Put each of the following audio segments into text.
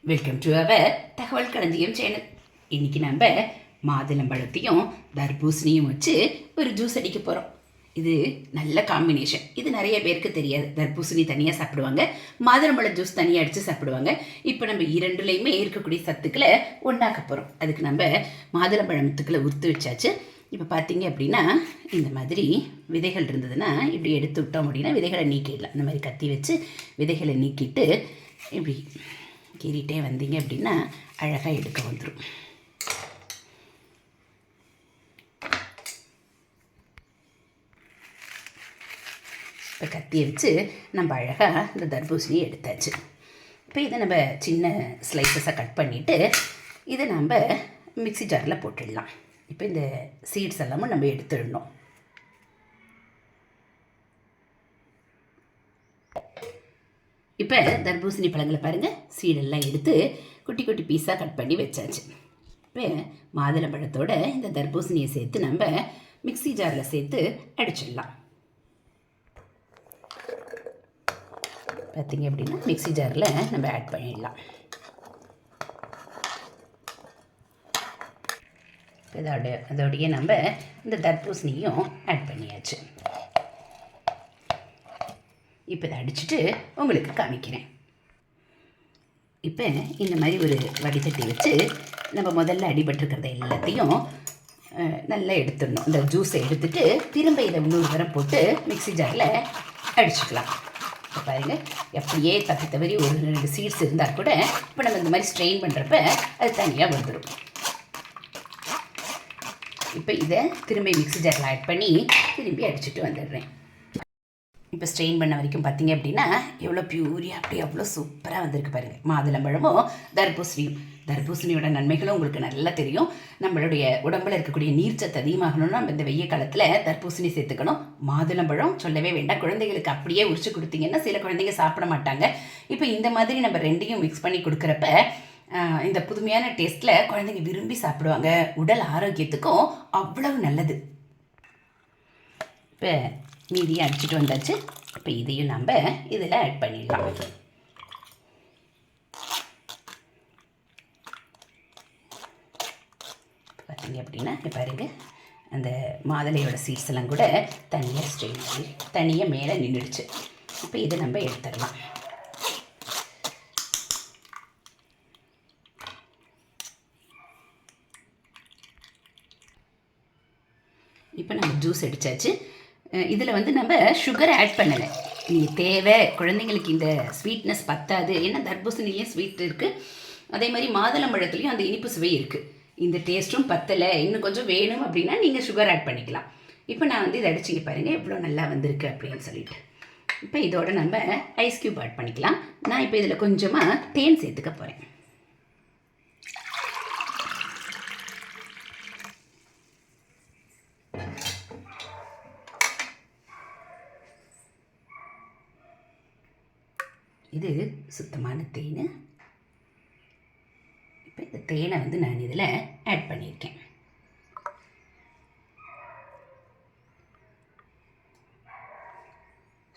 Welcome to our தகவல் களஞ்சியம் channel. இன்றைக்கி நம்ம மாதுளம்பழத்தையும் தர்பூசணியும் வச்சு ஒரு ஜூஸ் அடிக்க போகிறோம். இது நல்ல காம்பினேஷன். இது நிறைய பேருக்கு தெரியாது. தர்பூசணி தனியாக சாப்பிடுவாங்க, மாதுளம்பழ ஜூஸ் தனியாக அடித்து சாப்பிடுவாங்க. இப்போ நம்ம இரண்டுலேயுமே இருக்கக்கூடிய சத்துக்களை ஒன்றாக்க போகிறோம். அதுக்கு நம்ம மாதுளம்பழத்துக்களை உறுத்து வச்சாச்சு. இப்போ பார்த்தீங்க அப்படின்னா இந்த மாதிரி விதைகள் இருந்ததுன்னா இப்படி எடுத்து விட்டோம் அப்படின்னா விதைகளை நீக்கிடலாம். இந்த மாதிரி கத்தி வச்சு விதைகளை நீக்கிட்டு இப்படி கீறிட்டே வந்தீங்க அப்படின்னா அழகாக எடுக்க வந்துடும். இப்போ கத்தியை வச்சு நம்ம அழகாக இந்த தர்பூசணியை எடுத்தாச்சு. இப்போ இதை நம்ம சின்ன ஸ்லைசஸாக கட் பண்ணிவிட்டு இதை நம்ம மிக்ஸி ஜாரில் போட்டுடலாம். இப்போ இந்த சீட்ஸ் எல்லாமும் நம்ம எடுத்துடணும். இப்போ தர்பூசணி பழங்களை பாருங்கள், சீடெல்லாம் எடுத்து குட்டி குட்டி பீஸாக கட் பண்ணி வச்சாச்சு. இப்போ மாதுளம்பழத்தோட இந்த தர்பூசணியை சேர்த்து நம்ம மிக்ஸி ஜாரில் சேர்த்து அடிச்சிடலாம். பார்த்திங்க அப்படின்னா மிக்ஸி ஜாரில் நம்ம ஆட் பண்ணிடலாம். அதோடைய நம்ம இந்த தர்பூசணியும் ஆட் பண்ணியாச்சு. இப்போ இதை அடிச்சுட்டு உங்களுக்கு காமிக்கிறேன். இப்போ இந்த மாதிரி ஒரு வடிகட்டி வச்சு நம்ம முதல்ல அடிபட்டிருக்கிறத எல்லாத்தையும் நல்லா எடுத்துடணும். இந்த ஜூஸை எடுத்துட்டு திரும்ப இதை இன்னொரு தரம் போட்டு மிக்ஸி ஜாரில் அடிச்சுக்கலாம். இப்போ பாருங்கள், எப்படியே தவறி ஒரு 2 சீட்ஸ் இருந்தால் கூட இப்போ நம்ம இந்த மாதிரி ஸ்ட்ரெயின் பண்ணுறப்ப அது தனியாக வந்துடும். இப்போ இதை திரும்ப மிக்ஸி ஜாரில் ஆட் பண்ணி திரும்பி அடிச்சுட்டு வந்துடுறேன். இப்போ ஸ்ட்ரெயின் பண்ண வரைக்கும் பார்த்தீங்க அப்படின்னா எவ்வளோ பியூரியாக அப்படி அவ்வளோ சூப்பராக வந்திருக்கு பாருங்கள். மாதுளம்பழமும் தர்பூசணியோட நன்மைகளும் உங்களுக்கு நல்லா தெரியும். நம்மளுடைய உடம்பில் இருக்கக்கூடிய நீர்ச்சத்து அதிகமாகணும்னா நம்ம இந்த வெய்ய காலத்தில் தர்பூசணி சேர்த்துக்கணும். மாதுளம்பழம் சொல்லவே வேண்டாம். குழந்தைகளுக்கு அப்படியே உரிச்சு கொடுத்தீங்கன்னா சில குழந்தைங்க சாப்பிட மாட்டாங்க. இப்போ இந்த மாதிரி நம்ம ரெண்டையும் மிக்ஸ் பண்ணி கொடுக்குறப்ப இந்த புதுமையான டேஸ்ட்டில் குழந்தைங்க விரும்பி சாப்பிடுவாங்க. உடல் ஆரோக்கியத்துக்கும் அவ்வளவு நல்லது. இப்போ மீதியை அடிச்சுட்டு வந்தாச்சு. இப்போ இதையும் நம்ம இதில் ஆட் பண்ணிடலாம். பார்த்தீங்க அப்படின்னா பாருங்கள், அந்த மாதுளையோட சீட்ஸ் எல்லாம் கூட தனியாக ஸ்ட்ரெயின் பண்ணி தனியாக மேலே நின்றுடுச்சு. இப்போ இதை நம்ம எடுத்துடலாம். இப்போ நம்ம ஜூஸ் அடித்தாச்சு. இதில் வந்து நம்ம சுகர் ஆட் பண்ணலை. நீங்கள் தேவை குழந்தைங்களுக்கு இந்த ஸ்வீட்னஸ் பத்தாது. ஏன்னா தர்பூசணிலையும் ஸ்வீட் இருக்குது, அதே மாதிரி மாதுளம்பழத்துலேயும் அந்த இனிப்பு சுவை இருக்குது. இந்த டேஸ்ட்டும் பத்தலை, இன்னும் கொஞ்சம் வேணும் அப்படின்னா நீங்கள் சுகர் ஆட் பண்ணிக்கலாம். இப்போ நான் வந்து இதை அடிச்சிங்க பாருங்கள் எவ்வளோ நல்லா வந்திருக்கு அப்படின்னு சொல்லிட்டு. இப்போ இதோட நம்ம ஐஸ் க்யூப் ஆட் பண்ணிக்கலாம். நான் இப்போ இதில் கொஞ்சமாக தேன் சேர்த்துக்க போகிறேன். இது சுத்தமான தேன். இப்போ இந்த தேனை வந்து நான் இதில் ஆட் பண்ணியிருக்கேன்.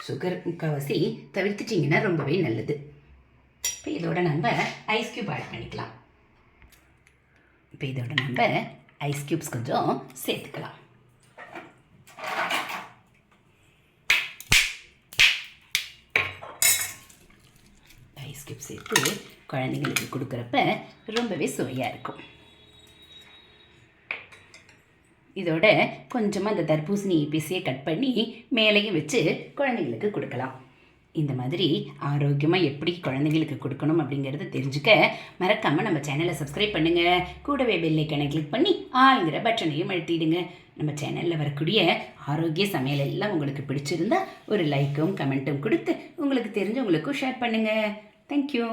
சுகர் முக்கால்வாசி தவிர்த்துட்டிங்கன்னா ரொம்பவே நல்லது. இப்போ இதோட நம்ம ஐஸ் க்யூப் ஆட் பண்ணிக்கலாம். இப்போ இதோட நம்ம ஐஸ் க்யூப்ஸ் கொஞ்சம் சேர்த்துக்கலாம். ஐஸ் க்யூப் சேர்த்து குழந்தைங்களுக்கு கொடுக்குறப்ப ரொம்பவே சுவையாக இருக்கும். இதோட கொஞ்சமாக அந்த தர்பூசணி பீஸையே கட் பண்ணி மேலேயும் வச்சு குழந்தைங்களுக்கு கொடுக்கலாம். இந்த மாதிரி ஆரோக்கியமாக எப்படி குழந்தைங்களுக்கு கொடுக்கணும் அப்படிங்கிறத தெரிஞ்சுக்க மறக்காமல் நம்ம சேனலை சப்ஸ்கிரைப் பண்ணுங்கள். கூடவே பெல் ஐக்கானை கிளிக் பண்ணி ஆளுங்கிற பட்டனையும் அழுத்திடுங்க. நம்ம சேனலில் வரக்கூடிய ஆரோக்கிய சமையல் எல்லாம் உங்களுக்கு பிடிச்சிருந்தா ஒரு லைக்கும் கமெண்ட்டும் கொடுத்து உங்களுக்கு தெரிஞ்சவங்களுக்கும் ஷேர் பண்ணுங்கள். Thank you.